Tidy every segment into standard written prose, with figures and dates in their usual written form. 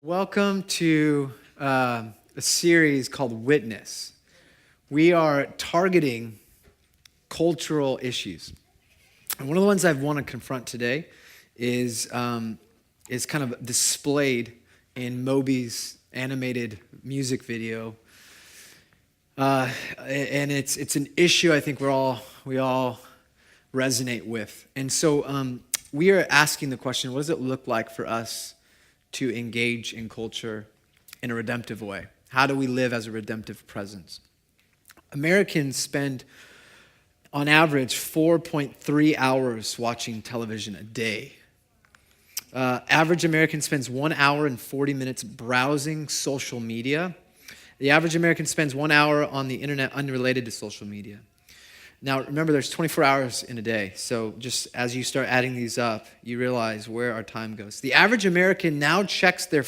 Welcome to a series called Witness. We are targeting cultural issues. And one of the ones I want to confront today is kind of displayed in Moby's animated music video. And it's an issue I think we all resonate with. And so we are asking the question, what does it look like for us to engage in culture in a redemptive way? How do we live as a redemptive presence? Americans spend, on average, 4.3 hours watching television a day. Average American spends 1 hour and 40 minutes browsing social media. The average American spends 1 hour on the internet unrelated to social media. Now, remember, there's 24 hours in a day, so just as you start adding these up, you realize where our time goes. The average American now checks their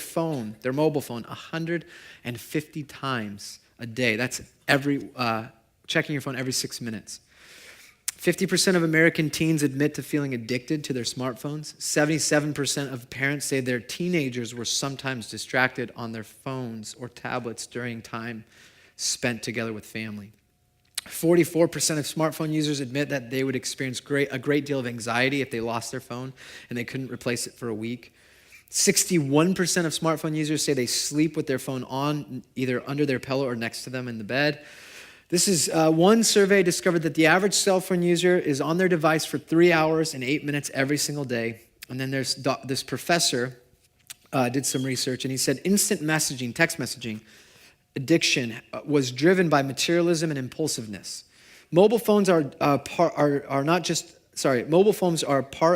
mobile phone, 150 times a day. That's checking your phone every 6 minutes. 50% of American teens admit to feeling addicted to their smartphones. 77% of parents say their teenagers were sometimes distracted on their phones or tablets during time spent together with family. 44% of smartphone users admit that they would experience a great deal of anxiety if they lost their phone and they couldn't replace it for a week. 61% of smartphone users say they sleep with their phone on, either under their pillow or next to them in the bed. This is one survey discovered that the average cell phone user is on their device for 3 hours and 8 minutes every single day. And then there's this professor did some research, and he said instant messaging, text messaging, addiction was driven by materialism and impulsiveness. Mobile phones are part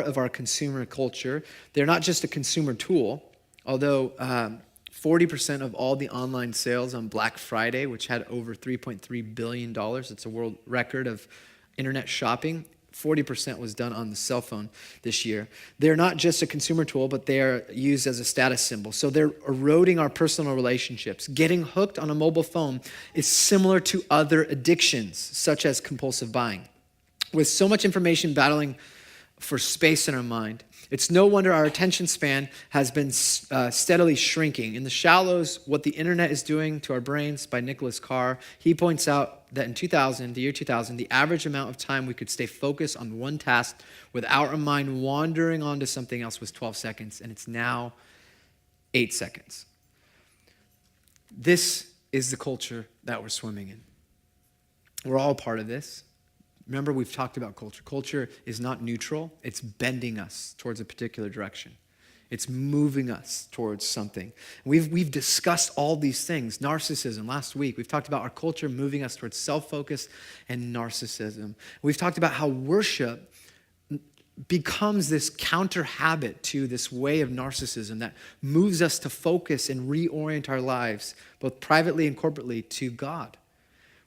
of our consumer culture. They're not just a consumer tool, although 40% of all the online sales on Black Friday, which had over $3.3 billion, it's a world record of internet shopping, 40% was done on the cell phone this year. They're not just a consumer tool, but they are used as a status symbol. So they're eroding our personal relationships. Getting hooked on a mobile phone is similar to other addictions, such as compulsive buying. With so much information battling for space in our mind, it's no wonder our attention span has been steadily shrinking. In The Shallows, What the Internet is Doing to Our Brains by Nicholas Carr, he points out that in the year 2000, the average amount of time we could stay focused on one task without our mind wandering onto something else was 12 seconds, and it's now 8 seconds. This is the culture that we're swimming in. We're all part of this. Remember, we've talked about culture. Culture is not neutral. It's bending us towards a particular direction. It's moving us towards something. We've discussed all these things. Narcissism, last week. We've talked about our culture moving us towards self-focus and narcissism. We've talked about how worship becomes this counter habit to this way of narcissism that moves us to focus and reorient our lives, both privately and corporately, to God.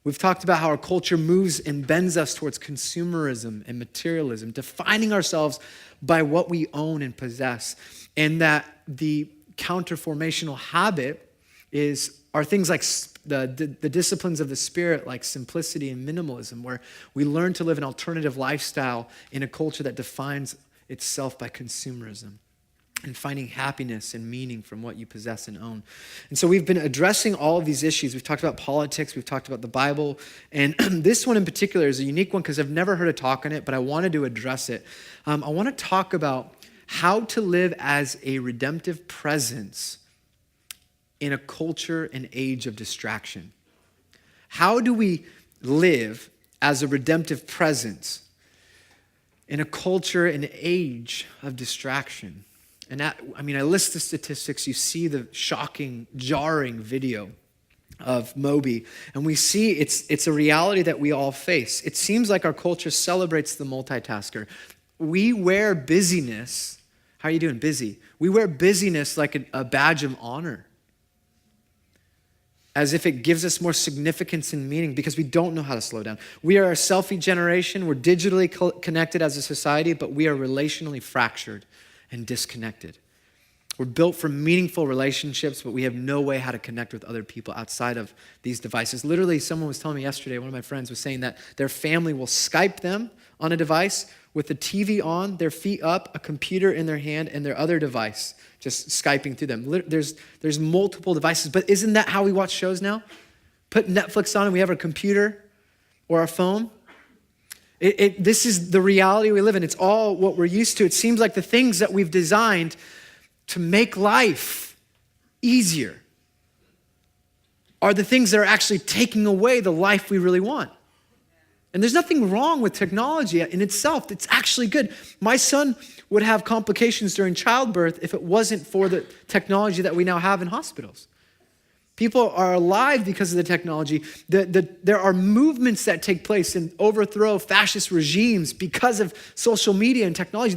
We've talked about how our culture moves and bends us towards consumerism and materialism, defining ourselves by what we own and possess, and that the counterformational habit are things like the disciplines of the Spirit, like simplicity and minimalism, where we learn to live an alternative lifestyle in a culture that defines itself by consumerism, and finding happiness and meaning from what you possess and own. And so we've been addressing all of these issues. We've talked about politics, we've talked about the Bible, and this one in particular is a unique one because I've never heard a talk on it, but I wanted to address it. I want to talk about how to live as a redemptive presence in a culture and age of distraction. How do we live as a redemptive presence in a culture and age of distraction? And I list the statistics. You see the shocking, jarring video of Moby, and we see it's a reality that we all face. It seems like our culture celebrates the multitasker. We wear busyness. How are you doing? Busy. We wear busyness like a badge of honor, as if it gives us more significance and meaning because we don't know how to slow down. We are a selfie generation. We're digitally connected as a society, but we are relationally fractured and disconnected. We're built for meaningful relationships, but we have no way how to connect with other people outside of these devices. Literally, someone was telling me yesterday, one of my friends was saying that their family will Skype them on a device with the TV on, their feet up, a computer in their hand, and their other device just Skyping through them. There's multiple devices, but isn't that how we watch shows now? Put Netflix on and we have our computer or our phone. This is the reality we live in. It's all what we're used to. It seems like the things that we've designed to make life easier are the things that are actually taking away the life we really want. And there's nothing wrong with technology in itself. It's actually good. My son would have complications during childbirth if it wasn't for the technology that we now have in hospitals. People are alive because of the technology. There are movements that take place and overthrow fascist regimes because of social media and technology.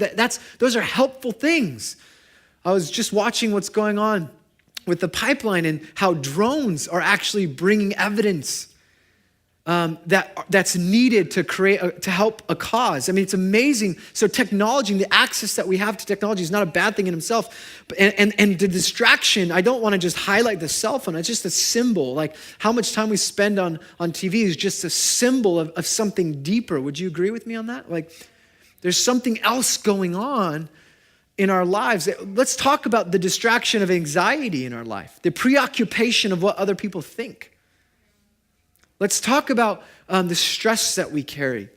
Those are helpful things. I was just watching what's going on with the pipeline and how drones are actually bringing evidence that's needed to help a cause. I mean, it's amazing. So technology and the access that we have to technology is not a bad thing in itself. And the distraction, I don't want to just highlight the cell phone. It's just a symbol. Like how much time we spend on TV is just a symbol of something deeper. Would you agree with me on that? Like there's something else going on in our lives. Let's talk about the distraction of anxiety in our life, the preoccupation of what other people think. Let's talk about the stress that we carry.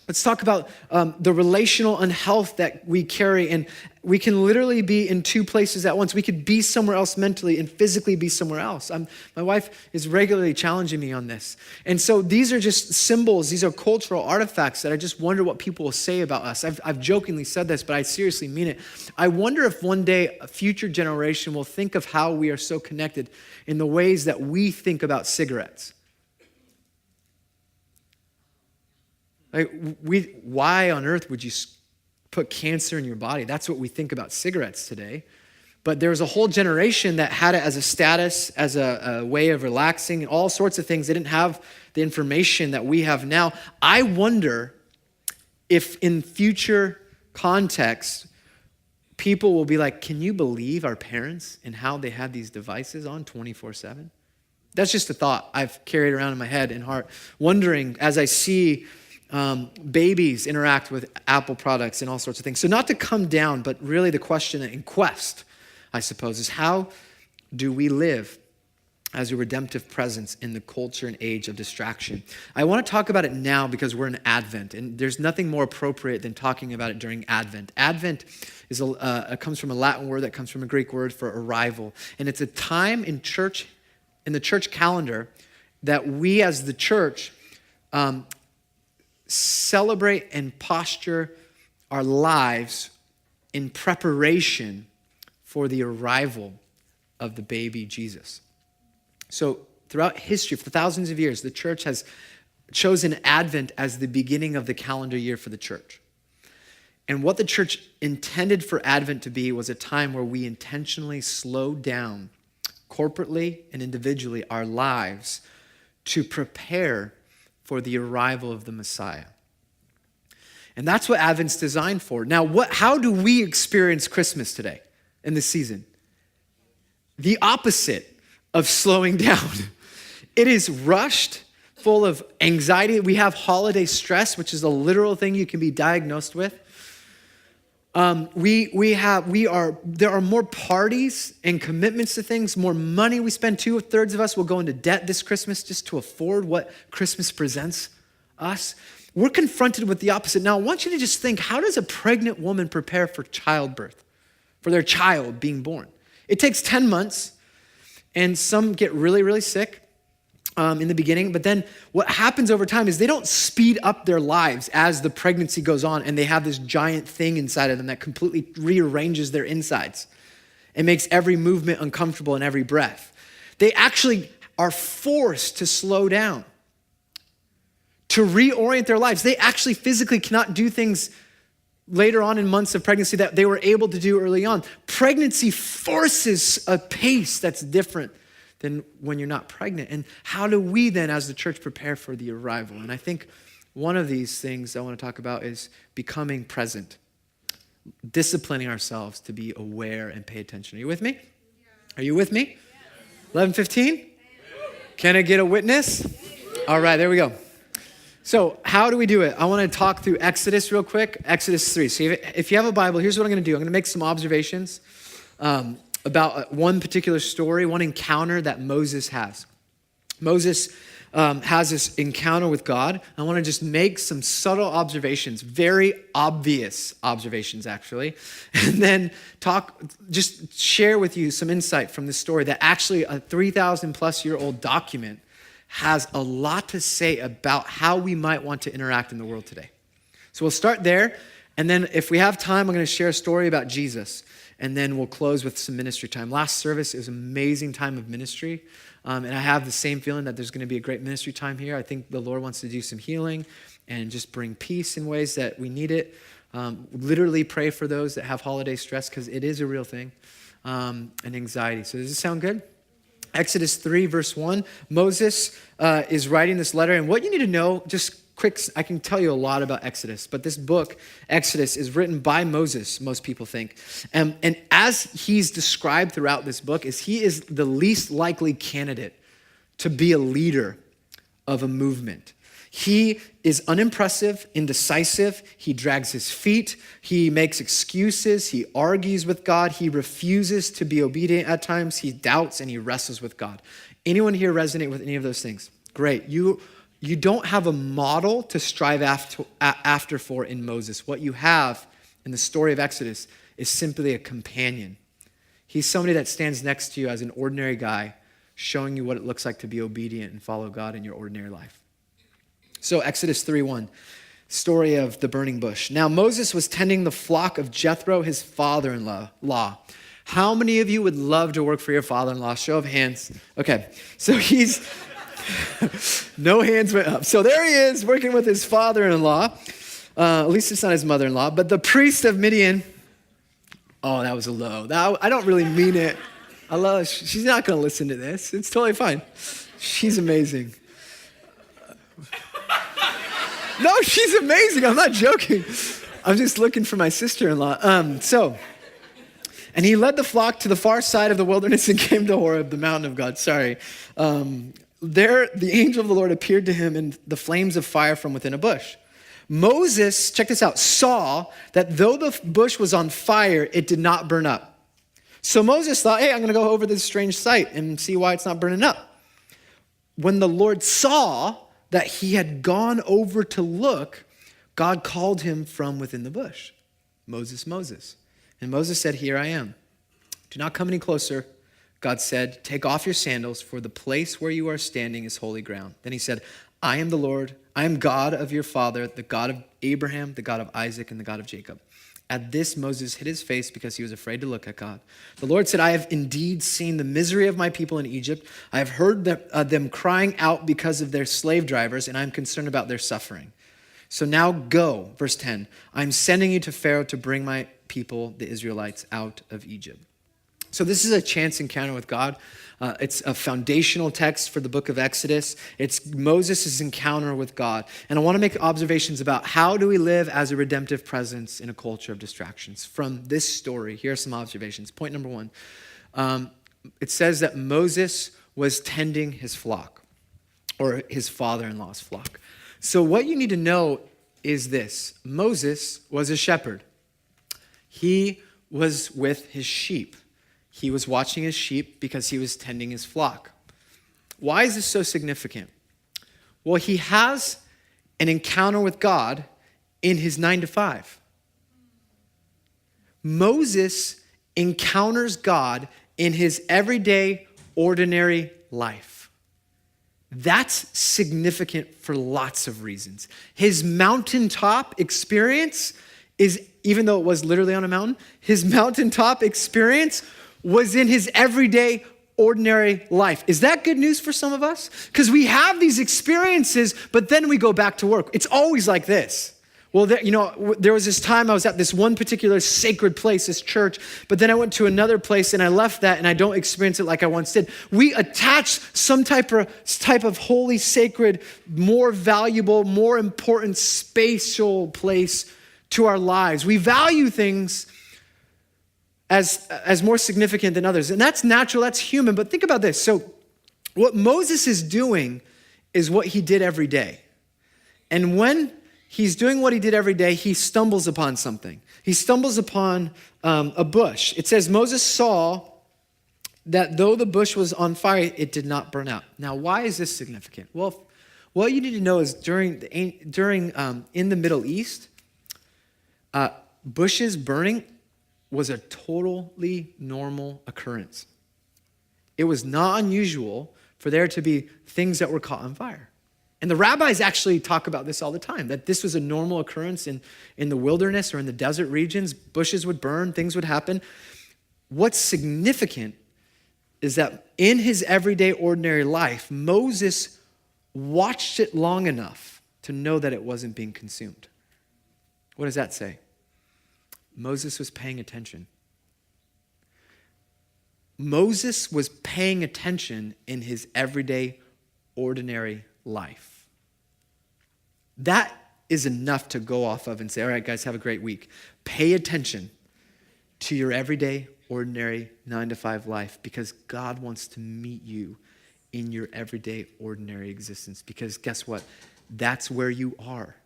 Let's talk about the relational unhealth that we carry. And we can literally be in two places at once. We could be somewhere else mentally and physically be somewhere else. My wife is regularly challenging me on this. And so these are just symbols. These are cultural artifacts that I just wonder what people will say about us. I've jokingly said this, but I seriously mean it. I wonder if one day a future generation will think of how we are so connected in the ways that we think about cigarettes. Like why on earth would you put cancer in your body? That's what we think about cigarettes today. But there was a whole generation that had it as a status, as a way of relaxing, all sorts of things. They didn't have the information that we have now. I wonder if in future contexts, people will be like, can you believe our parents and how they had these devices on 24/7? That's just a thought I've carried around in my head and heart, wondering as I see babies interact with Apple products and all sorts of things. So not to come down, but really the question in quest, I suppose, is how do we live as a redemptive presence in the culture and age of distraction? I want to talk about it now because we're in Advent, and there's nothing more appropriate than talking about it during Advent. Advent is comes from a Latin word that comes from a Greek word for arrival, and it's a time in the church calendar that we as the church celebrate and posture our lives in preparation for the arrival of the baby Jesus. So throughout history, for thousands of years, the church has chosen Advent as the beginning of the calendar year for the church. And what the church intended for Advent to be was a time where we intentionally slowed down corporately and individually our lives to prepare for the arrival of the Messiah. And that's what Advent's designed for. Now, how do we experience Christmas today in this season? The opposite of slowing down. It is rushed, full of anxiety. We have holiday stress, which is a literal thing you can be diagnosed with. There are more parties and commitments to things, more money we spend. 2/3 of us will go into debt this Christmas just to afford what Christmas presents us. We're confronted with the opposite. Now, I want you to just think, how does a pregnant woman prepare for childbirth, for their child being born? It takes 10 months, and some get really, really sick in the beginning. But then what happens over time is they don't speed up their lives as the pregnancy goes on and they have this giant thing inside of them that completely rearranges their insides and makes every movement uncomfortable and every breath. They actually are forced to slow down, to reorient their lives. They actually physically cannot do things later on in months of pregnancy that they were able to do early on. Pregnancy forces a pace that's different than when you're not pregnant. And how do we then as the church prepare for the arrival? And I think one of these things I want to talk about is becoming present, disciplining ourselves to be aware and pay attention. Are you with me? Are you with me? 11:15? Can I get a witness? All right, there we go. So how do we do it? I want to talk through Exodus real quick, Exodus 3. So if you have a Bible, here's what I'm going to do. I'm going to make some observations about one particular story, one encounter that Moses has. Moses has this encounter with God. I want to just make some subtle observations, very obvious observations, actually, and then just share with you some insight from this story that actually a 3,000 plus year old document has a lot to say about how we might want to interact in the world today. So we'll start there, and then if we have time, I'm going to share a story about Jesus, and then we'll close with some ministry time. Last service, it was an amazing time of ministry. And I have the same feeling that there's going to be a great ministry time here. I think the Lord wants to do some healing and just bring peace in ways that we need it. Literally pray for those that have holiday stress because it is a real thing, and anxiety. So does this sound good? Exodus 3, verse 1. Moses is writing this letter. And what you need to know, just quick, I can tell you a lot about Exodus, but this book, Exodus, is written by Moses, most people think. And as he's described throughout this book, he is the least likely candidate to be a leader of a movement. He is unimpressive, indecisive. He drags his feet. He makes excuses. He argues with God. He refuses to be obedient at times. He doubts and he wrestles with God. Anyone here resonate with any of those things? Great. You don't have a model to strive after for in Moses. What you have in the story of Exodus is simply a companion. He's somebody that stands next to you as an ordinary guy, showing you what it looks like to be obedient and follow God in your ordinary life. So Exodus 3:1, story of the burning bush. Now Moses was tending the flock of Jethro, his father-in-law. How many of you would love to work for your father-in-law? Show of hands. Okay, so he's... No hands went up. So there he is working with his father-in-law. At least it's not his mother-in-law. But the priest of Midian. Oh, that was a low. I don't really mean it. She's not going to listen to this. It's totally fine. She's amazing. No, she's amazing. I'm not joking. I'm just looking for my sister-in-law. And he led the flock to the far side of the wilderness and came to Horeb, the mountain of God. Sorry. There, the angel of the Lord appeared to him in the flames of fire from within a bush. Moses, check this out, saw that though the bush was on fire, it did not burn up. So Moses thought, hey, I'm going to go over this strange sight and see why it's not burning up. When the Lord saw that he had gone over to look, God called him from within the bush. Moses, Moses. And Moses said, here I am. Do not come any closer. God said, take off your sandals, for the place where you are standing is holy ground. Then he said, I am the Lord. I am God of your father, the God of Abraham, the God of Isaac, and the God of Jacob. At this, Moses hid his face because he was afraid to look at God. The Lord said, I have indeed seen the misery of my people in Egypt. I have heard them crying out because of their slave drivers, and I'm concerned about their suffering. So now go, verse 10. I'm sending you to Pharaoh to bring my people, the Israelites, out of Egypt. So this is a chance encounter with God. It's a foundational text for the book of Exodus. It's Moses' encounter with God. And I want to make observations about how do we live as a redemptive presence in a culture of distractions. From this story, here are some observations. Point number 1. It says that Moses was tending his flock, or his father-in-law's flock. So what you need to know is this. Moses was a shepherd. He was with his sheep. He was watching his sheep because he was tending his flock. Why is this so significant? Well, he has an encounter with God in his 9 to 5. Moses encounters God in his everyday, ordinary life. That's significant for lots of reasons. His mountaintop experience is, even though it was literally on a mountain, his mountaintop experience was in his everyday, ordinary life. Is that good news for some of us? Because we have these experiences, but then we go back to work. It's always like this. Well, there was this time I was at this one particular sacred place, this church, but then I went to another place and I left that and I don't experience it like I once did. We attach some type of holy, sacred, more valuable, more important spatial place to our lives. We value things as more significant than others. And that's natural, that's human. But think about this. So what Moses is doing is what he did every day. And when he's doing what he did every day. He stumbles upon something. He stumbles upon a bush. It says Moses saw that though the bush was on fire, it did not burn out. Now, why is this significant? Well, what you need to know is in the Middle East, bushes burning was a totally normal occurrence. It was not unusual for there to be things that were caught on fire. And the rabbis actually talk about this all the time, that this was a normal occurrence in the wilderness or in the desert regions. Bushes would burn, things would happen. What's significant is that in his everyday, ordinary life, Moses watched it long enough to know that it wasn't being consumed. What does that say? Moses was paying attention. Moses was paying attention in his everyday, ordinary life. That is enough to go off of and say, all right, guys, have a great week. Pay attention to your everyday, ordinary 9-to-5 life, because God wants to meet you in your everyday, ordinary existence. Because guess what? That's where you are.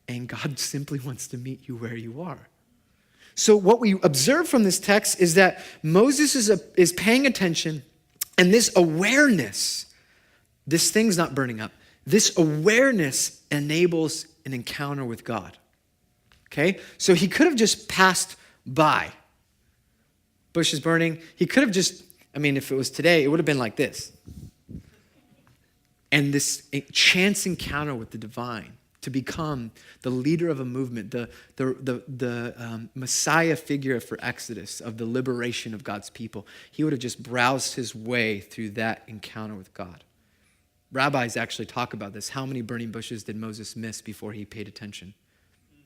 And God simply wants to meet you where you are. So what we observe from this text is that Moses is paying attention, and this awareness, this thing's not burning up, this awareness enables an encounter with God. Okay? So he could have just passed by. Bush is burning. He could have just, if it was today, it would have been like this. And this chance encounter with the divine to become the leader of a movement, the Messiah figure for Exodus, of the liberation of God's people. He would have just browsed his way through that encounter with God. Rabbis actually talk about this. How many burning bushes did Moses miss before he paid attention?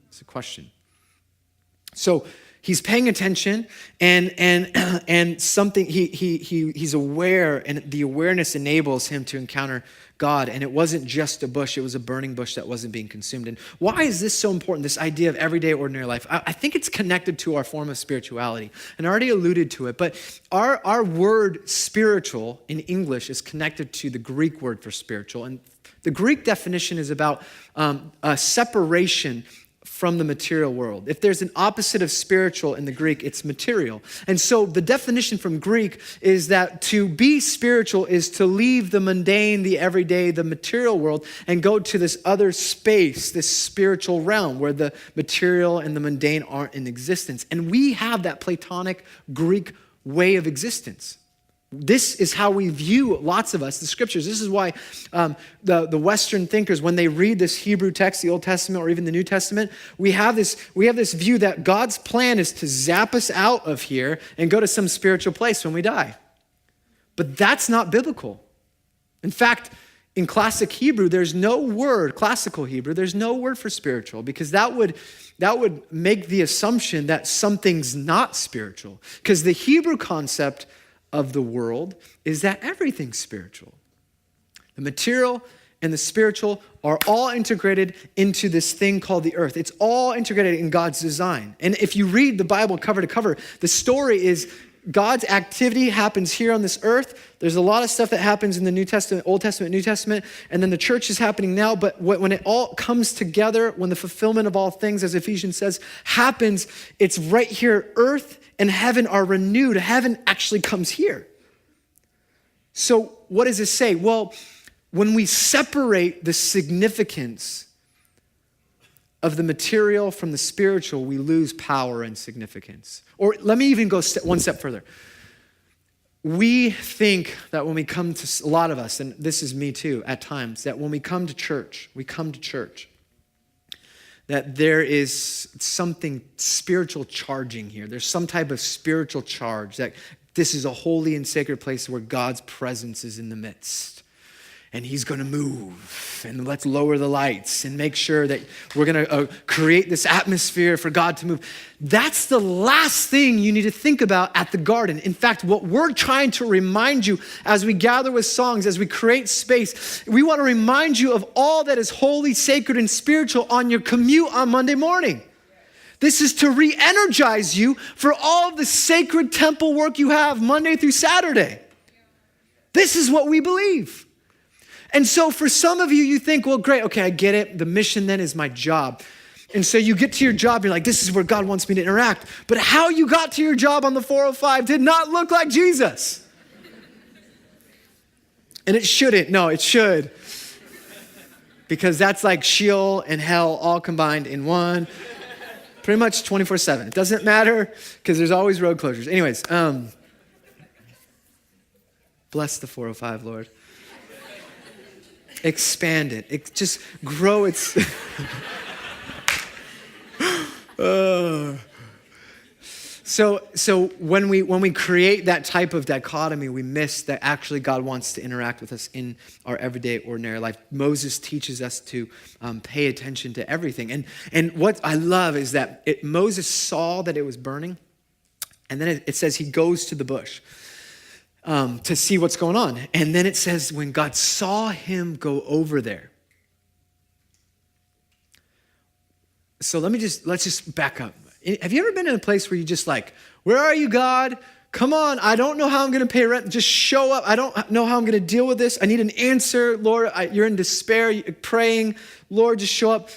It's a question. So he's paying attention, and something he's aware, and the awareness enables him to encounter God. And it wasn't just a bush; it was a burning bush that wasn't being consumed. And why is this so important? This idea of everyday, ordinary life. I think it's connected to our form of spirituality, and I already alluded to it. But our word "spiritual" in English is connected to the Greek word for spiritual, and the Greek definition is about a separation from the material world. If there's an opposite of spiritual in the Greek, it's material. And so the definition from Greek is that to be spiritual is to leave the mundane, the everyday, the material world, and go to this other space, this spiritual realm where the material and the mundane aren't in existence. And we have that Platonic Greek way of existence. This is how we view, lots of us, the scriptures. This is why the Western thinkers, when they read this Hebrew text, the Old Testament or even the New Testament, we have this view that God's plan is to zap us out of here and go to some spiritual place when we die. But that's not biblical. In fact, in classic Hebrew, there's no word, classical Hebrew, there's no word for spiritual, because that would make the assumption that something's not spiritual. Because the Hebrew concept of the world is that everything's spiritual. The material and the spiritual are all integrated into this thing called the earth. It's all integrated in God's design. And if you read the Bible cover to cover, the story is God's activity happens here on this earth. There's a lot of stuff that happens in the New Testament, Old Testament, New Testament, and then the church is happening now. But when it all comes together, when the fulfillment of all things, as Ephesians says, happens, it's right here. Earth and heaven are renewed. Heaven actually comes here. So what does this say? Well, when we separate the significance of the material from the spiritual, we lose power and significance. Or let me even go one step further. We think that when we come to, a lot of us, and this is me too at times, that when we come to church, that there is something spiritual charging here. There's some type of spiritual charge, that this is a holy and sacred place where God's presence is in the midst. And he's going to move, and let's lower the lights and make sure that we're going to create this atmosphere for God to move. That's the last thing you need to think about at the garden. In fact, what we're trying to remind you as we gather with songs, as we create space, we want to remind you of all that is holy, sacred, and spiritual on your commute on Monday morning. This is to re-energize you for all of the sacred temple work you have Monday through Saturday. This is what we believe. And so for some of you, you think, well, great, okay, I get it. The mission then is my job. And so you get to your job, you're like, this is where God wants me to interact. But how you got to your job on the 405 did not look like Jesus. And it shouldn't. No, it should. Because that's like Sheol and hell all combined in one. Pretty much 24/7. It doesn't matter because there's always road closures. Anyways, bless the 405, Lord. Expand it. Just grow its... So when we create that type of dichotomy, we miss that actually God wants to interact with us in our everyday, ordinary life. Moses teaches us to pay attention to everything. And what I love is that Moses saw that it was burning, and then it says he goes to the bush to see what's going on. And then it says when God saw him go over there. So let's just back up. Have you ever been in a place where you just like, where are you, God? Come on, I don't know how I'm going to pay rent. Just show up. I don't know how I'm going to deal with this. I need an answer. Lord, you're in despair, you're praying. Lord, just show up.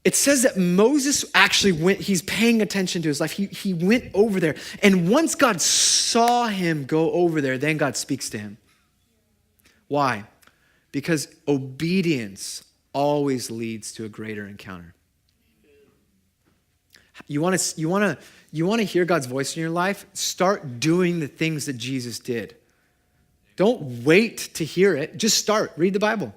It says that Moses actually went, he's paying attention to his life. He went over there. And once God saw him go over there, then God speaks to him. Why? Because obedience always leads to a greater encounter. You want to hear God's voice in your life? Start doing the things that Jesus did. Don't wait to hear it. Just start. Read the Bible.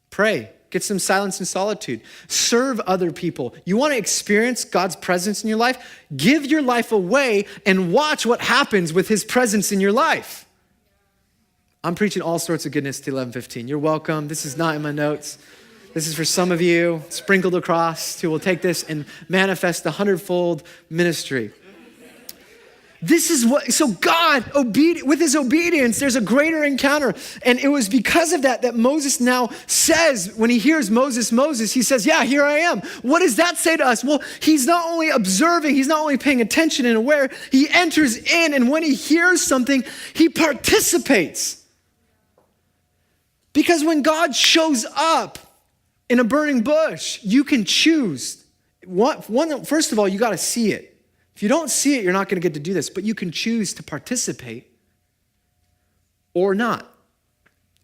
Pray. Get some silence and solitude. Serve other people. You want to experience God's presence in your life? Give your life away and watch what happens with his presence in your life. I'm preaching all sorts of goodness to 11:15. You're welcome. This is not in my notes. This is for some of you sprinkled across who will take this and manifest the 100-fold ministry. This is what, so God, with his obedience, there's a greater encounter. And it was because of that Moses now says, when he hears Moses, he says, yeah, here I am. What does that say to us? Well, he's not only observing, he's not only paying attention and aware, he enters in, and when he hears something, he participates. Because when God shows up in a burning bush, you can choose. First of all, you got to see it. If you don't see it, you're not going to get to do this, but you can choose to participate or not.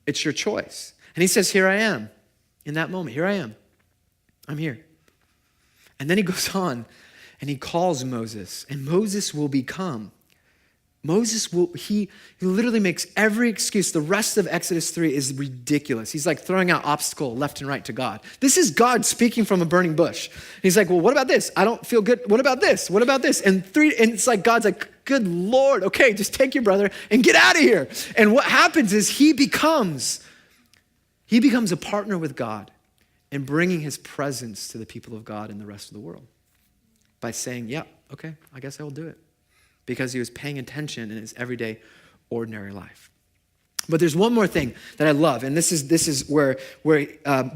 It's your choice. And he says, here I am. In that moment, here I am. I'm here. And then he goes on and he calls Moses, and Moses will become. He literally makes every excuse. The rest of Exodus 3 is ridiculous. He's like throwing out obstacle left and right to God. This is God speaking from a burning bush. He's like, well, what about this? I don't feel good. What about this? What about this? And it's like, God's like, good Lord, okay, just take your brother and get out of here. And what happens is he becomes a partner with God in bringing his presence to the people of God and the rest of the world by saying, yeah, okay, I guess I will do it. Because he was paying attention in his everyday, ordinary life. But there's one more thing that I love, and this is where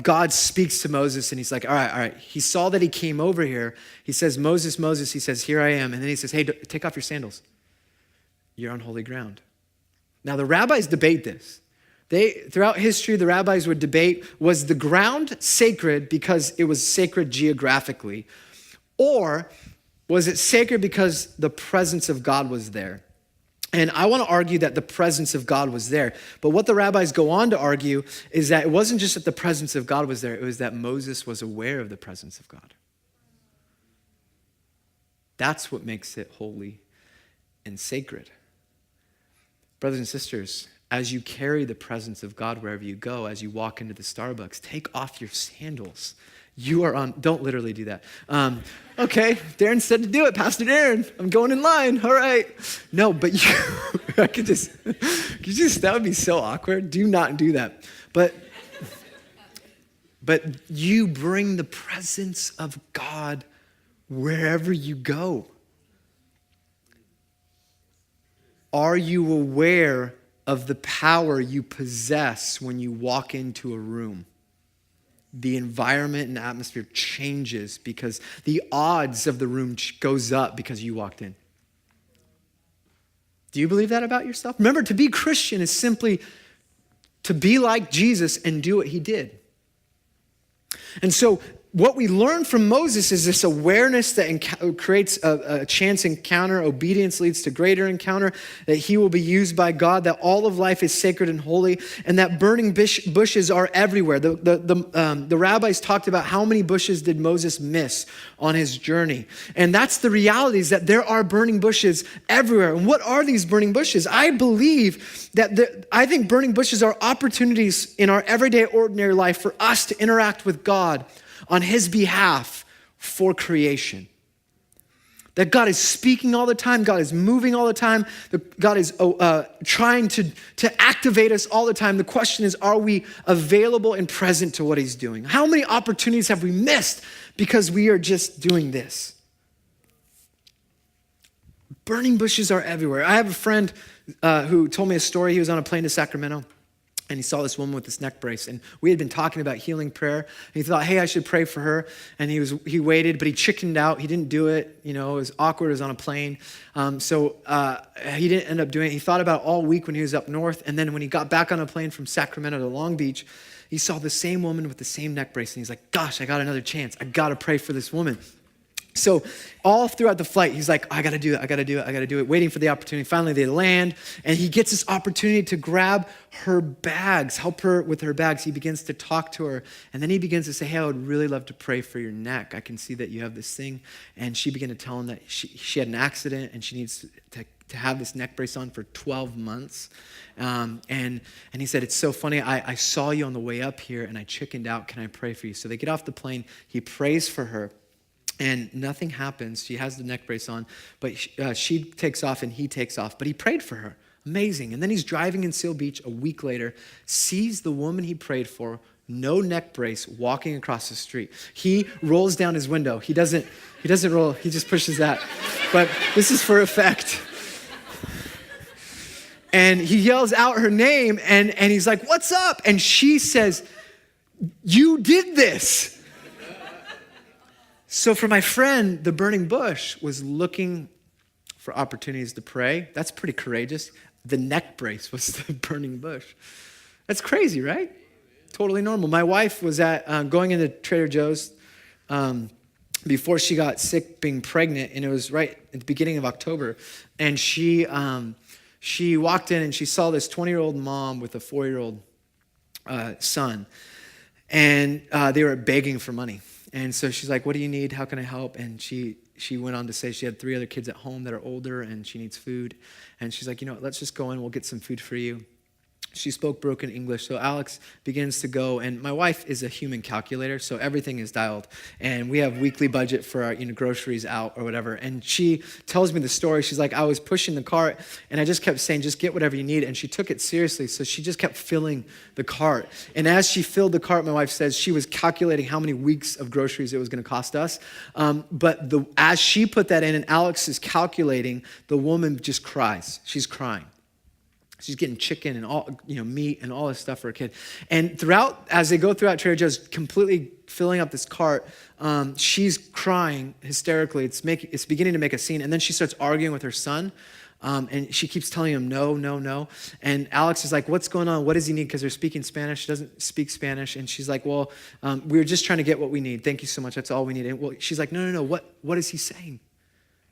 God speaks to Moses, and he's like, all right. He saw that he came over here. He says, Moses, he says, here I am. And then he says, hey, take off your sandals. You're on holy ground. Now, the rabbis debate this. Throughout history, the rabbis would debate, was the ground sacred because it was sacred geographically, or was it sacred because the presence of God was there? And I want to argue that the presence of God was there. But what the rabbis go on to argue is that it wasn't just that the presence of God was there, it was that Moses was aware of the presence of God. That's what makes it holy and sacred. Brothers and sisters, as you carry the presence of God wherever you go, as you walk into the Starbucks, take off your sandals. You are on, don't literally do that. Okay, Darren said to do it. Pastor Darren, I'm going in line. All right. No, but I could just, that would be so awkward. Do not do that. But you bring the presence of God wherever you go. Are you aware of the power you possess when you walk into a room? The environment and atmosphere changes because the odds of the room goes up because you walked in. Do you believe that about yourself? Remember, to be Christian is simply to be like Jesus and do what he did. And so what we learn from Moses is this awareness that creates a chance encounter. Obedience leads to greater encounter, that he will be used by God, that all of life is sacred and holy, and that burning bushes are everywhere. The rabbis talked about how many bushes did Moses miss on his journey. And that's the reality, is that there are burning bushes everywhere. And what are these burning bushes? I believe I think burning bushes are opportunities in our everyday, ordinary life for us to interact with God on his behalf for creation. That God is speaking all the time, God is moving all the time, God is trying to activate us all the time. The question is, are we available and present to what he's doing? How many opportunities have we missed because we are just doing this? Burning bushes are everywhere. I have a friend who told me a story. He was on a plane to Sacramento, and he saw this woman with this neck brace. And we had been talking about healing prayer. And he thought, hey, I should pray for her. And he waited, but he chickened out. He didn't do it. You know, it was awkward. It was on a plane. So he didn't end up doing it. He thought about it all week when he was up north. And then when he got back on a plane from Sacramento to Long Beach, he saw the same woman with the same neck brace. And he's like, gosh, I got another chance. I got to pray for this woman. So all throughout the flight, he's like, I got to do it, waiting for the opportunity. Finally, they land, and he gets this opportunity to grab her bags, help her with her bags. He begins to talk to her, and then he begins to say, hey, I would really love to pray for your neck. I can see that you have this thing. And she began to tell him that she had an accident, and she needs to have this neck brace on for 12 months. And he said, it's so funny. I saw you on the way up here, and I chickened out. Can I pray for you? So they get off the plane. He prays for her. And nothing happens. She has the neck brace on, but she takes off and he takes off. But he prayed for her. Amazing. And then he's driving in Seal Beach a week later, sees the woman he prayed for, no neck brace, walking across the street. He rolls down his window. He doesn't roll. He just pushes that. But this is for effect. And he yells out her name, and he's like, what's up? And she says, you did this. So for my friend, the burning bush was looking for opportunities to pray. That's pretty courageous. The neck brace was the burning bush. That's crazy, right? Totally normal. My wife was going into Trader Joe's before she got sick being pregnant, and it was right at the beginning of October. And she walked in and she saw this 20-year-old mom with a 4-year-old son. And they were begging for money. And so she's like, what do you need? How can I help? And she went on to say she had 3 other kids at home that are older and she needs food. And she's like, you know what, let's just go in. We'll get some food for you. She spoke broken English. So Alex begins to go. And my wife is a human calculator, so everything is dialed. And we have weekly budget for our groceries out or whatever. And she tells me the story. She's like, I was pushing the cart, and I just kept saying, just get whatever you need. And she took it seriously. So she just kept filling the cart. And as she filled the cart, my wife says she was calculating how many weeks of groceries it was going to cost us. But as she put that in and Alex is calculating, the woman just cries. She's crying. She's getting chicken and all, meat and all this stuff for her kid. And as they go throughout Trader Joe's, completely filling up this cart, she's crying hysterically. It's beginning to make a scene. And then she starts arguing with her son. And she keeps telling him, no, no, no. And Alex is like, what's going on? What does he need? Because they're speaking Spanish. She doesn't speak Spanish. And she's like, well, we were just trying to get what we need. Thank you so much. That's all we need. And she's like, no. What is he saying?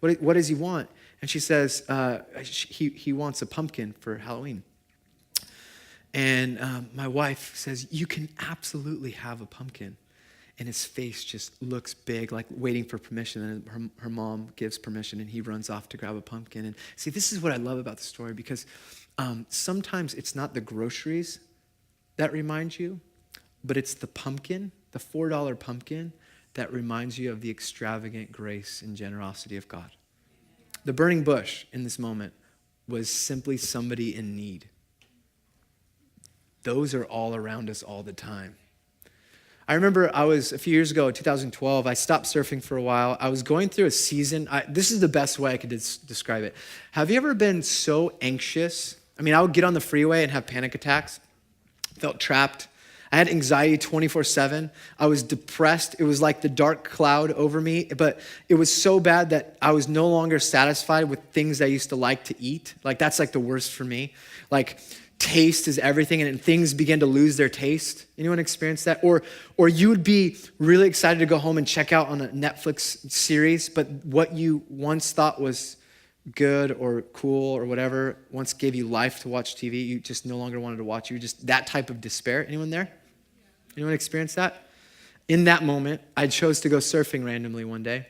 What does he want? And she says, he wants a pumpkin for Halloween. And my wife says, you can absolutely have a pumpkin. And his face just looks big, like waiting for permission. And her mom gives permission, and he runs off to grab a pumpkin. And see, this is what I love about the story, because sometimes it's not the groceries that remind you, but it's the pumpkin, the $4 pumpkin, that reminds you of the extravagant grace and generosity of God. The burning bush in this moment was simply somebody in need. Those are all around us all the time. I remember a few years ago, 2012, I stopped surfing for a while. I was going through a season. This is the best way I could describe it. Have you ever been so anxious? I mean, I would get on the freeway and have panic attacks. Felt trapped. I had anxiety 24/7. I was depressed. It was like the dark cloud over me, but it was so bad that I was no longer satisfied with things I used to like to eat. Like that's like the worst for me. Like taste is everything, and things begin to lose their taste. Anyone experience that? Or you would be really excited to go home and check out on a Netflix series, but what you once thought was good or cool or whatever once gave you life to watch TV, you just no longer wanted to watch. You just that type of despair. Anyone there? Anyone experience that? In that moment, I chose to go surfing randomly one day.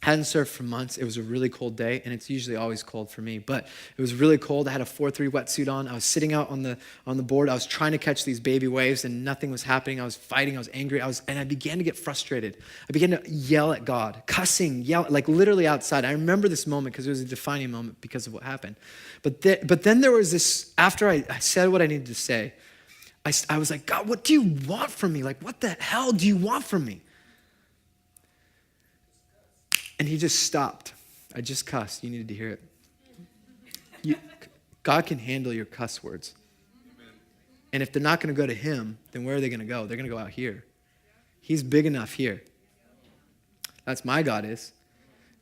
Hadn't surfed for months. It was a really cold day, and it's usually always cold for me, but it was really cold. I had a 4-3 wetsuit on. I was sitting out on the board. I was trying to catch these baby waves, and nothing was happening. I was fighting. I was angry. And I began to get frustrated. I began to yell at God, cussing, yell, like literally outside. I remember this moment because it was a defining moment because of what happened. But then there was this, after I said what I needed to say, I was like, God, what do you want from me? Like, what the hell do you want from me? And he just stopped. I just cussed. You needed to hear it. God can handle your cuss words. And if they're not going to go to him, then where are they going to go? They're going to go out here. He's big enough here. That's my God is.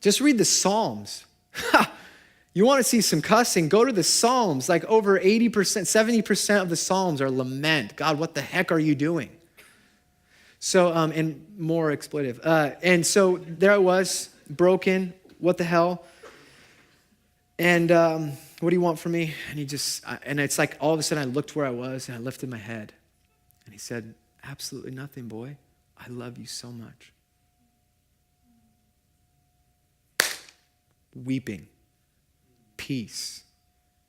Just read the Psalms. You want to see some cussing? Go to the Psalms. Like over 80%, 70% of the Psalms are lament. God, what the heck are you doing? So, and more exploitive. And so there I was, broken. What the hell? And what do you want from me? And and it's like all of a sudden I looked where I was and I lifted my head. And he said, absolutely nothing, boy. I love you so much. Weeping, peace,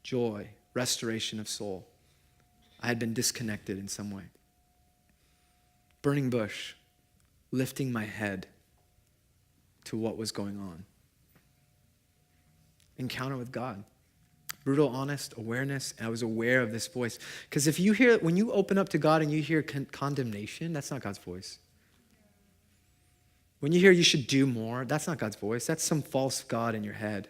joy, restoration of soul. I had been disconnected in some way. Burning bush, lifting my head to what was going on. Encounter with God. Brutal, honest awareness. And I was aware of this voice. Because when you open up to God and you hear condemnation, that's not God's voice. When you hear you should do more, that's not God's voice. That's some false God in your head.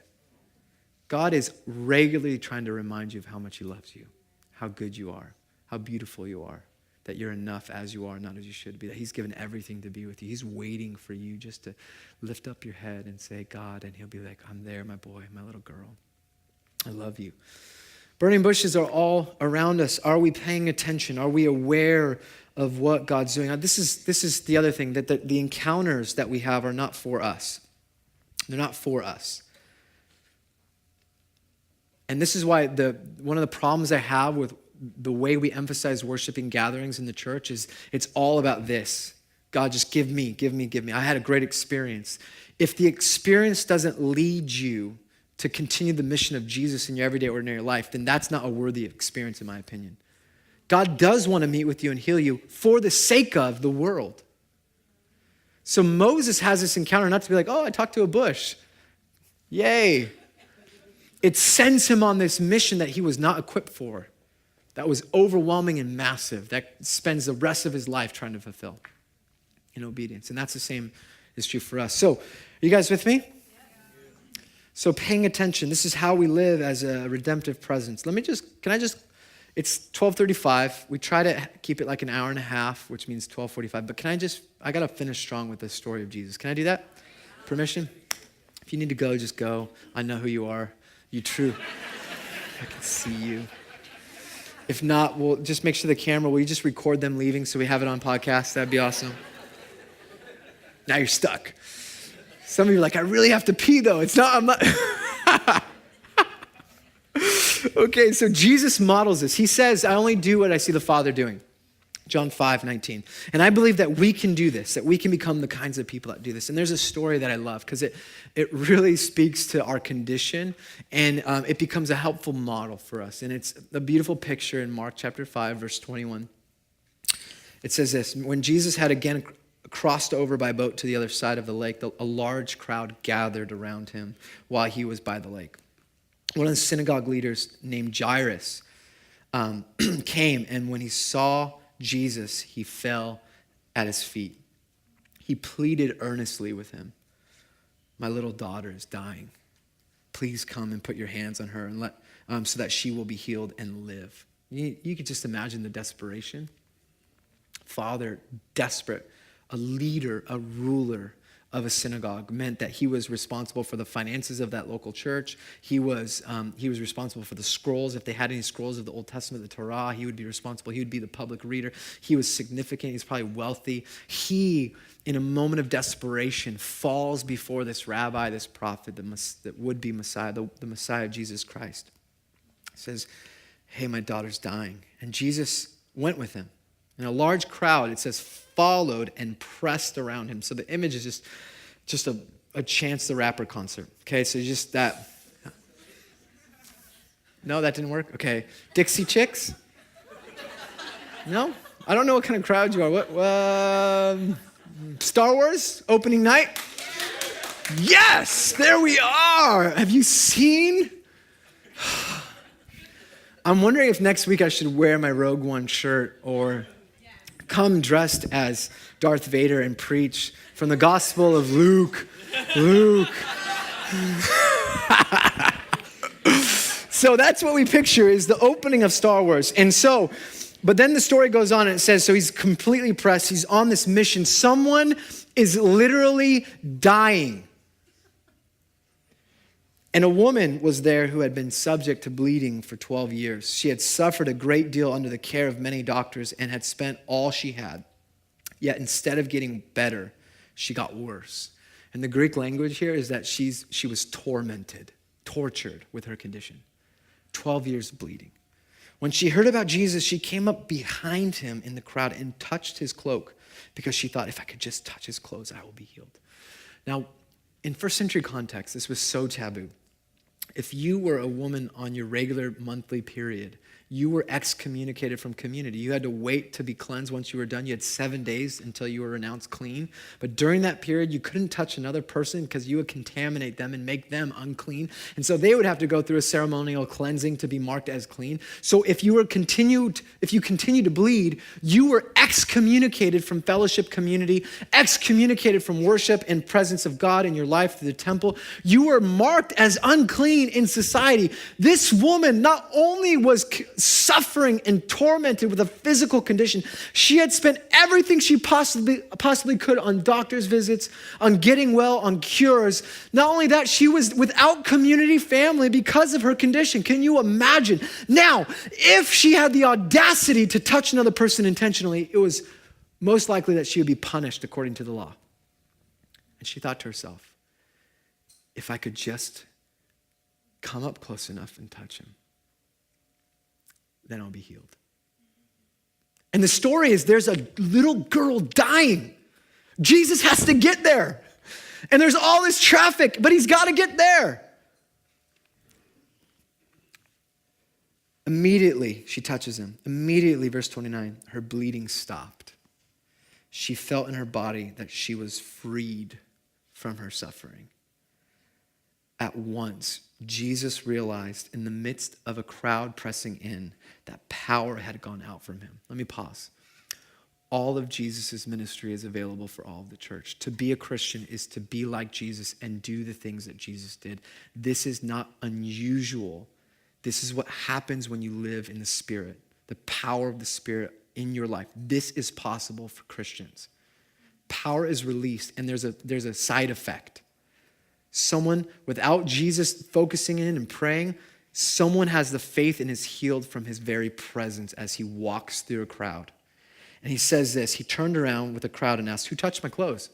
God is regularly trying to remind you of how much he loves you, how good you are, how beautiful you are, that you're enough as you are, not as you should be, that he's given everything to be with you. He's waiting for you just to lift up your head and say, God, and he'll be like, I'm there, my boy, my little girl. I love you. Burning bushes are all around us. Are we paying attention? Are we aware of what God's doing? Now, this is the other thing, that the encounters that we have are not for us. They're not for us. And this is why one of the problems I have with the way we emphasize worshiping gatherings in the church is it's all about this. God, just give me, give me, give me. I had a great experience. If the experience doesn't lead you to continue the mission of Jesus in your everyday, ordinary life, then that's not a worthy experience, in my opinion. God does want to meet with you and heal you for the sake of the world. So Moses has this encounter not to be like, oh, I talked to a bush. Yay. It sends him on this mission that he was not equipped for, that was overwhelming and massive, that spends the rest of his life trying to fulfill in obedience. And that's the same is true for us. So, are you guys with me? So paying attention, this is how we live as a redemptive presence. It's 12:35. We try to keep it like an hour and a half, which means 12:45. But I got to finish strong with the story of Jesus. Can I do that? Permission? If you need to go, just go. I know who you are. You true. I can see you. If not, we'll just make sure will you just record them leaving so we have it on podcast? That'd be awesome. Now you're stuck. Some of you are like, I really have to pee though. I'm not. Okay, so Jesus models this. He says, I only do what I see the Father doing. John 5:19. And I believe that we can do this, that we can become the kinds of people that do this. And there's a story that I love because it really speaks to our condition and it becomes a helpful model for us. And it's a beautiful picture in Mark chapter 5, verse 21. It says this, when Jesus had again crossed over by boat to the other side of the lake, a large crowd gathered around him while he was by the lake. One of the synagogue leaders named Jairus came, and when he saw Jesus, he fell at his feet. He pleaded earnestly with him. My little daughter is dying. Please come and put your hands on her and so that she will be healed and live. You could just imagine the desperation. father, desperate, a leader, a ruler of a synagogue, meant that he was responsible for the finances of that local church. He was responsible for the scrolls. If they had any scrolls of the Old Testament, the Torah, he would be responsible. He would be the public reader. He was significant. He's probably wealthy. He, in a moment of desperation, falls before this rabbi, this prophet, that would be Messiah, the Messiah, Jesus Christ. He says, hey, my daughter's dying. And Jesus went with him. And a large crowd, it says, followed and pressed around him. So the image is just a Chance the Rapper concert. Okay, so just that. No, that didn't work? Okay. Dixie Chicks? No? I don't know what kind of crowd you are. What? Star Wars opening night? Yes, there we are. Have you seen? I'm wondering if next week I should wear my Rogue One shirt or come dressed as Darth Vader and preach from the Gospel of Luke. So that's what we picture is the opening of Star Wars. And so, but then the story goes on and it says, so he's completely pressed. He's on this mission. Someone is literally dying. And a woman was there who had been subject to bleeding for 12 years. She had suffered a great deal under the care of many doctors and had spent all she had. Yet instead of getting better, she got worse. And the Greek language here is that she was tormented, tortured with her condition. 12 years bleeding. When she heard about Jesus, she came up behind him in the crowd and touched his cloak because she thought, if I could just touch his clothes, I will be healed. Now, in first century context, this was so taboo. If you were a woman on your regular monthly period, you were excommunicated from community. You had to wait to be cleansed once you were done. You had 7 days until you were renounced clean. But during that period, you couldn't touch another person because you would contaminate them and make them unclean. And so they would have to go through a ceremonial cleansing to be marked as clean. So if you continued to bleed, you were excommunicated from fellowship community, excommunicated from worship and presence of God in your life through the temple. You were marked as unclean in society. This woman not only was suffering and tormented with a physical condition, she had spent everything she possibly could on doctor's visits, on getting well, on cures. Not only that, she was without community family because of her condition. Can you imagine? Now, if she had the audacity to touch another person intentionally, it was most likely that she would be punished according to the law. And she thought to herself, if I could just come up close enough and touch him, then I'll be healed. And the story is there's a little girl dying. Jesus has to get there. And there's all this traffic, but he's got to get there. Immediately, she touches him. Immediately, verse 29, her bleeding stopped. She felt in her body that she was freed from her suffering. At once, Jesus realized in the midst of a crowd pressing in that power had gone out from him. Let me pause. All of Jesus' ministry is available for all of the church. To be a Christian is to be like Jesus and do the things that Jesus did. This is not unusual. This is what happens when you live in the Spirit, the power of the Spirit in your life. This is possible for Christians. Power is released, and there's a side effect. Someone, without Jesus focusing in and praying, someone has the faith and is healed from his very presence as he walks through a crowd. And he says this, he turned around with the crowd and asked, who touched my clothes?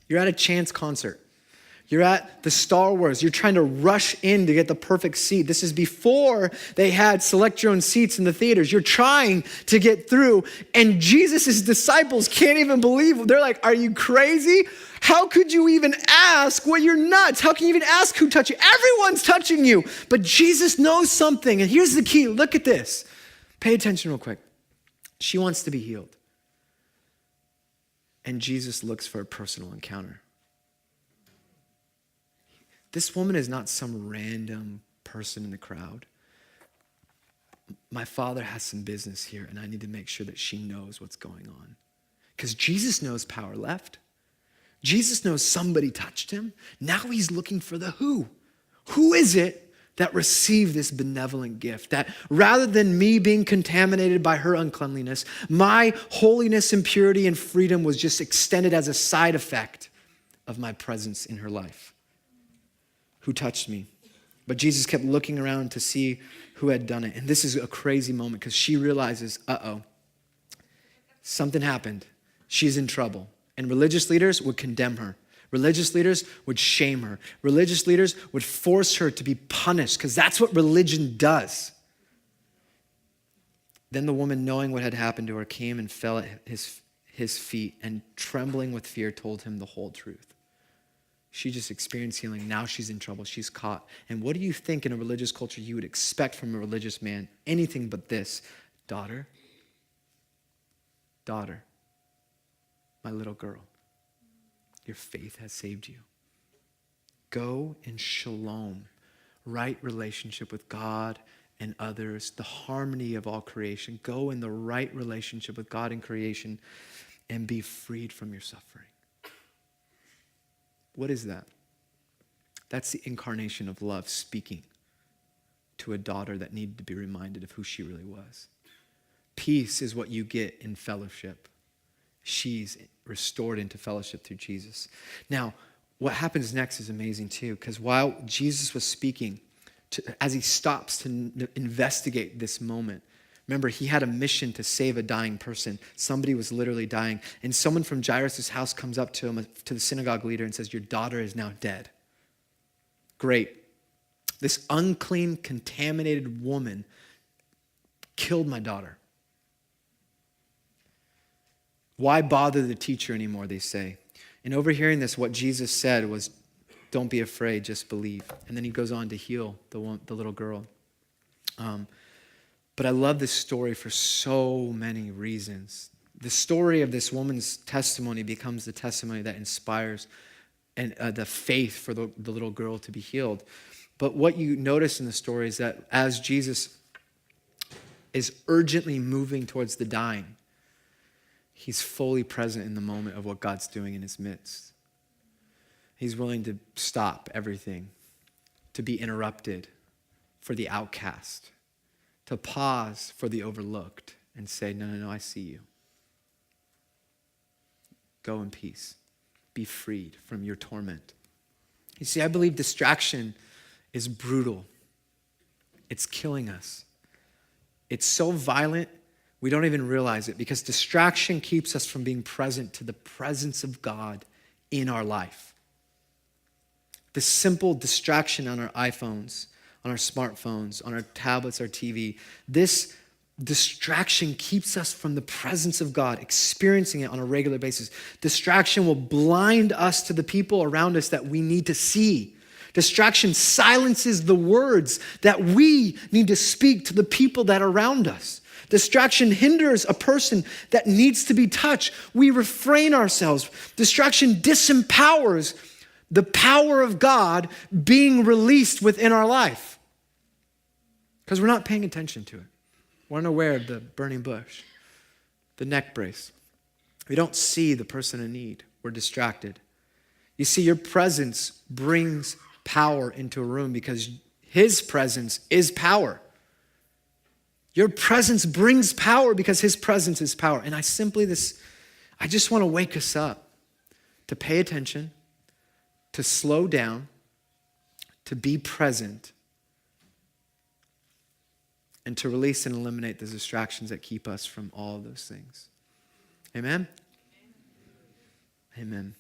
You're at a Chance concert. You're at the Star Wars. You're trying to rush in to get the perfect seat. This is before they had select your own seats in the theaters. You're trying to get through, and Jesus' disciples can't even believe it. They're like, are you crazy? How could you even ask? Well, you're nuts. How can you even ask who touched you? Everyone's touching you. But Jesus knows something, and here's the key. Look at this. Pay attention real quick. She wants to be healed. And Jesus looks for a personal encounter. This woman is not some random person in the crowd. My Father has some business here, and I need to make sure that she knows what's going on. Because Jesus knows power left. Jesus knows somebody touched him. Now he's looking for the who. Who is it that received this benevolent gift, that rather than me being contaminated by her uncleanliness, my holiness and purity and freedom was just extended as a side effect of my presence in her life. Who touched me? But Jesus kept looking around to see who had done it. And this is a crazy moment because she realizes, something happened. She's in trouble. And religious leaders would condemn her. Religious leaders would shame her. Religious leaders would force her to be punished because that's what religion does. Then the woman, knowing what had happened to her, came and fell at his feet and trembling with fear told him the whole truth. She just experienced healing. Now she's in trouble. She's caught. And what do you think in a religious culture you would expect from a religious man? Anything but this. Daughter, my little girl, your faith has saved you. Go in shalom, right relationship with God and others, the harmony of all creation. Go in the right relationship with God and creation and be freed from your suffering. What is that? That's the incarnation of love speaking to a daughter that needed to be reminded of who she really was. Peace is what you get in fellowship. She's restored into fellowship through Jesus. Now, what happens next is amazing too, because while Jesus was speaking, as he stops to investigate this moment, remember, he had a mission to save a dying person. Somebody was literally dying. And someone from Jairus' house comes up to him, to the synagogue leader, and says, your daughter is now dead. Great. This unclean, contaminated woman killed my daughter. Why bother the teacher anymore, they say. And overhearing this, what Jesus said was, don't be afraid, just believe. And then he goes on to heal the little girl. But I love this story for so many reasons. The story of this woman's testimony becomes the testimony that inspires and the faith for the little girl to be healed. But what you notice in the story is that as Jesus is urgently moving towards the dying, he's fully present in the moment of what God's doing in his midst. He's willing to stop everything, to be interrupted for the outcast, to pause for the overlooked and say, no, I see you. Go in peace. Be freed from your torment. You see, I believe distraction is brutal. It's killing us. It's so violent, we don't even realize it because distraction keeps us from being present to the presence of God in our life. The simple distraction on our iPhones, on our smartphones, on our tablets, our TV, this distraction keeps us from the presence of God, experiencing it on a regular basis. Distraction will blind us to the people around us that we need to see. Distraction silences the words that we need to speak to the people that are around us. Distraction hinders a person that needs to be touched. We refrain ourselves. Distraction disempowers the power of God being released within our life because we're not paying attention to it. We're unaware of the burning bush, the neck brace. We don't see the person in need. We're distracted. You see, your presence brings power into a room because his presence is power. Your presence brings power because his presence is power. And I just want to wake us up to pay attention, to slow down, to be present, and to release and eliminate the distractions that keep us from all of those things. Amen? Amen.